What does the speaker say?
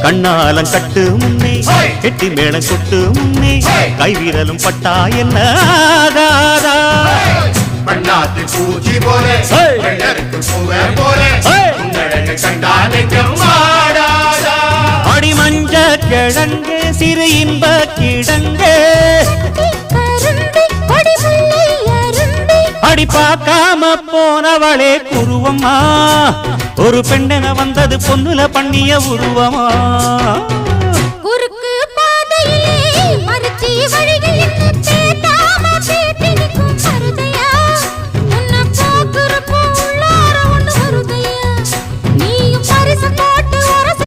கண்ணாலம் கட்டு முன்னே கெட்டி மேளம் கொட்டு முன்னே கைவிரலும் பட்டா என்ன ஆகாதா பண்ணாத்து பூச்சி போல போல அடி மஞ்ச கிழங்கு சிறு இன்ப கிழங்கு அடி பார்க்காம போனவளே குருவம்மா ஒரு பெண்ணென வந்தது பொண்ணுல பண்ணிய உருவமா